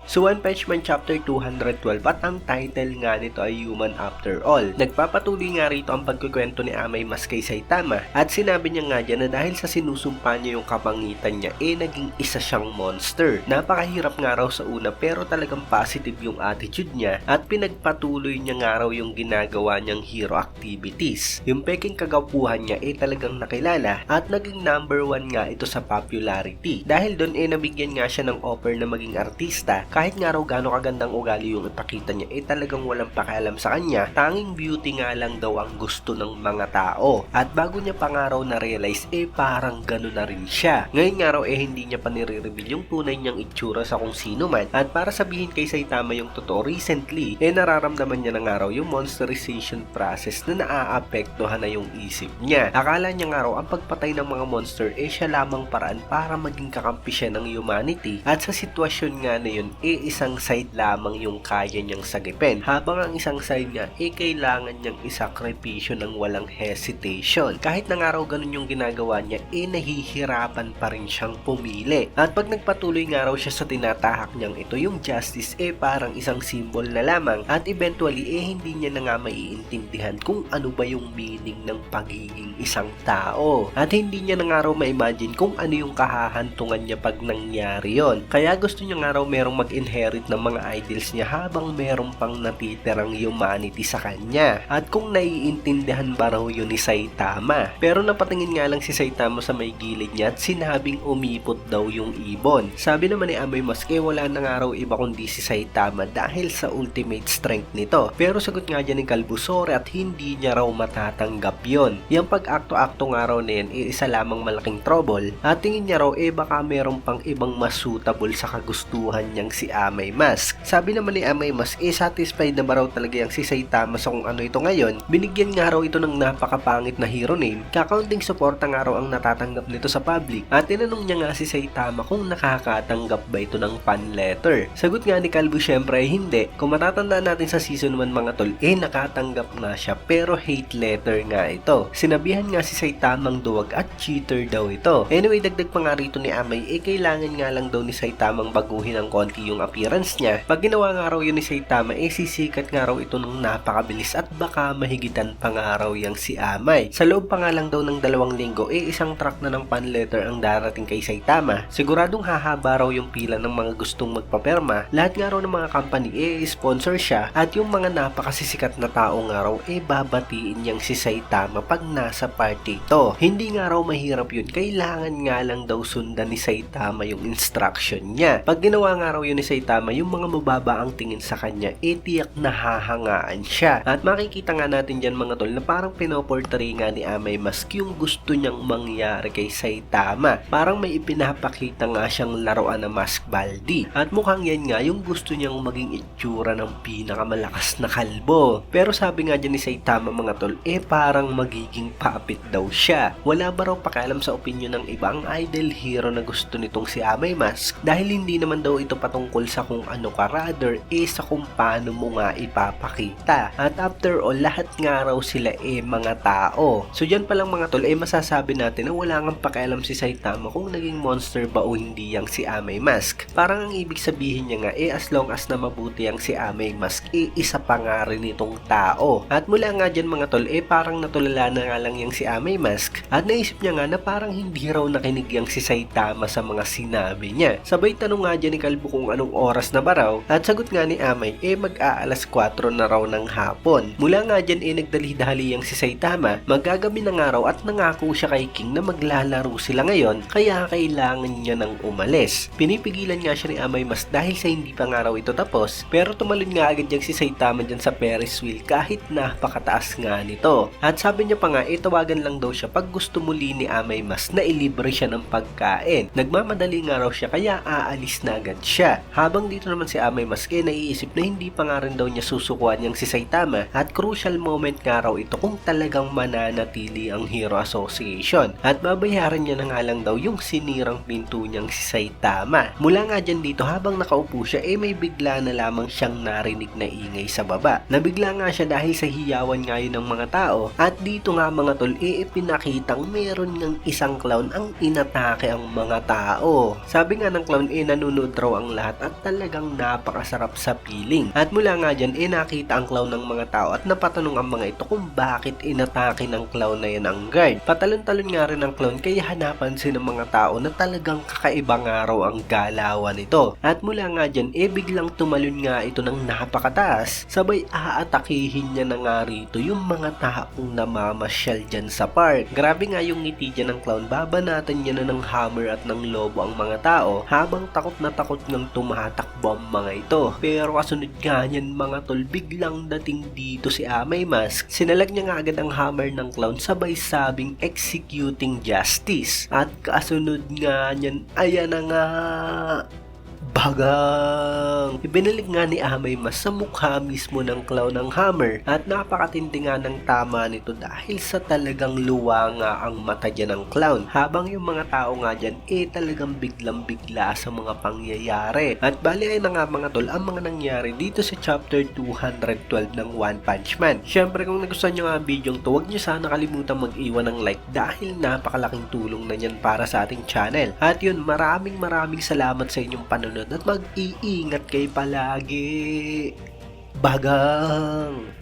So One Punch Man Chapter 212 at ang title nga nito ay Human After All. Nagpapatuloy nga rito ang pagkukwento ni Amay Mask kay Saitama at sinabi niya nga dyan na dahil sa sinusumpa niya yung kapangitan niya naging isa siyang monster. Napakahirap nga raw sa una pero talagang positive yung attitude niya at pinagpatuloy niya nga raw yung ginagawa niyang hero activities. Yung peking kagapuhan niya talagang nakilala at naging number 1 nga ito sa popularity. Dahil doon nabigyan nga siya ng offer na maging artista. Kahit nga raw gaano kagandang ugali yung ipakita niya talagang walang pakialam sa kanya, tanging beauty nga lang daw ang gusto ng mga tao. At bago niya pa nga raw na-realize parang gano'n na rin siya. Ngayon nga raw hindi niya pa nire-reveal yung tunay niyang itsura sa kung sino man. At para sabihin kay Saitama yung totoo, recently nararamdaman niya na nga raw yung monsterization process na naaapektuhan na yung isip niya. Akala niya nga raw ang pagpatay ng mga monster siya lamang paraan para maging kakampi siya ng humanity. At sa sitwasyon nga na yun isang side lamang yung kaya niyang sagipin, habang ang isang side nga kailangan niyang isakripisyo ng walang hesitation. Kahit na nga raw ganun yung ginagawa niya nahihirapan pa rin siyang pumili. At pag nagpatuloy nga raw siya sa tinatahak niyang ito, yung justice parang isang symbol na lamang at eventually hindi niya na nga maiintindihan kung ano ba yung meaning ng pagiging isang tao. At hindi niya na nga raw ma-imagine kung ano yung kahahantungan niya pag nangyari yon. Kaya gusto niya nga raw merong mag-inherit ng mga idols niya habang merong pang natitirang humanity sa kanya. At kung naiintindihan ba raw yun ni Saitama. Pero napatingin nga lang si Saitama sa may gilid niya at sinabing umipot daw yung ibon. Sabi naman ni Amay Mask wala na nga raw iba kundi si Saitama dahil sa ultimate strength nito. Pero sagot nga dyan ni Kalbusore at hindi niya raw matatanggap yon. Yung pag-akto-akto nga raw na yan isa lamang malaking trouble at tingin niya raw baka merong pang ibang mas suitable sa kagustuhan niyang si Amay Mask. Sabi naman ni Amay Mask satisfied na ba raw talaga yung si Saitama sa kung ano ito ngayon. Binigyan nga raw ito ng napakapangit na hero name. Kakaunting suporta nga raw ang natatanggap nito sa public at tinanong niya nga si Saitama kung nakakatanggap ba ito ng fan letter. Sagot nga ni Kalbu syempre hindi. Kung matatandaan natin sa season 1 mga tol nakatanggap na siya pero hate letter nga ito. Sinabihan nga si Saitamang duwag at cheater daw ito. Anyway, dagdag pa nga rito ni Amay kailangan nga lang daw ni Saitamang baguhin ng konti yung appearance niya. Pag ginawa nga raw yun ni Saitama sisikat nga raw ito ng napakabilis at baka mahigitan pa nga raw yang si Amay. Sa loob pa nga lang daw ng 2 linggo isang truck na ng fan letter ang darating kay Saitama. Siguradong hahaba raw yung pila ng mga gustong magpaperma. Lahat nga raw ng mga company sponsor siya at yung mga napakasisikat na tao nga raw babatiin niyang si Saitama pag nasa party ito. Hindi nga raw mahirap yun. Kailangan nga lang daw sundan ni Saitama yung instruction niya. Pag ginawa nga raw yun ni Saitama, yung mga mababa ang tingin sa kanya tiyak na hahangaan siya. At makikita nga natin dyan mga tol na parang pinoportray nga ni Amay Mask yung gusto niyang mangyari kay Saitama. Parang may ipinapakita nga siyang laruan na Mask Baldi. At mukhang yan nga yung gusto niyang maging itsura ng pinakamalakas na kalbo. Pero sabi nga dyan ni Saitama mga tol parang magiging paapit daw siya. Wala ba raw pakialam sa opinion ng ibang idol hero na gusto nitong si Amay Mask dahil hindi naman daw ito patungkol sa kung ano ka, rather sa kung paano mo nga ipapakita. At after all, lahat nga raw sila mga tao. So dyan palang mga tol masasabi natin na wala ngang pakialam si Saitama kung naging monster ba o hindi yang si Amay Mask. Parang ang ibig sabihin niya nga as long as na mabuti yang si Amay Mask isa pa nga rin itong tao. At mula nga dyan mga tol parang natulala na nga lang yang si Amay Mask at naisip niya nga na parang hindi raw nakinig yang si Saitama sa mga sinabi niya. Sabay tanong nga dyan ni Kalbo kung anong oras na ba raw at sagot nga ni Amay mag-aalas 4 na raw ng hapon. Mula nga dyan nagdali-dali yang si Saitama, magagabi na nga raw at nangako siya kay King na maglalaro sila ngayon kaya kailangan niya nang umalis. Pinipigilan nga siya ni Amay Mask dahil sa hindi pa nga raw ito tapos pero tumalon nga agad yang si Saitama dyan sa Ferris wheel kahit napakataas nga nito. At sabi niya pa nga tawagan lang daw siya pag gusto muli ni Amay Mask na ilibre siya ng pagkain. Nagmamadali nga raw siya kaya aalis na agad siya. Habang dito naman si Amay Mask naiisip na hindi pa nga rin daw niya susukuan yang si Saitama at crucial moment nga raw ito kung talagang mananatili ang Hero Association at babayaran niya na nga lang daw yung sinirang pinto niyang si Saitama. Mula nga dyan dito habang nakaupo siya may bigla na lamang siyang narinig na ingay sa baba. Nabigla nga siya dahil sa hiyawan nga yun ng mga tao at dito nga mga tol ipinakitang meron ngang isang clown ang inatake ang mga tao. Sabi nga ng clown nanonood raw ang lahat at talagang napakasarap sa piling. At mula nga dyan, nakita ang clown ng mga tao at napatanong ang mga ito kung bakit inatake ng clown na yan ang guard. Patalon-talon nga rin ang clown kaya hanapan ng mga tao na talagang kakaibang araw ang galawan nito. At mula nga dyan, biglang tumalon nga ito ng napakataas. Sabay aatakihin niya na nga rito yung mga taong namamasyal dyan sa park. Grabe nga yung ngiti dyan ng clown, babanatan niya na ng hammer at ng lobo ang mga tao habang takot na takot ngang tumatakbo ang mga ito. Pero kasunod nga niyan mga tol, biglang dating dito si Amay Mask. Sinalag niya nga agad ang hammer ng clown sabay sabing executing justice. At kasunod nga niyan, ayan na nga, bagang! Ibinalik nga ni Amay Mask sa mukha mismo ng clown ng hammer at napakatindi nga ng tama nito dahil sa talagang luwa nga ang mata dyan ng clown habang yung mga tao nga dyan talagang biglang bigla sa mga pangyayari. At bali ay na nga mga tol ang mga nangyari dito sa chapter 212 ng One Punch Man. Syempre kung nagustuhan nyo nga ang video to, huwag nyo sana kalimutan mag-iwan ng like dahil napakalaking tulong na yan para sa ating channel. At yun, maraming salamat sa inyong panonood at mag-iingat kayo palagi. Bagang!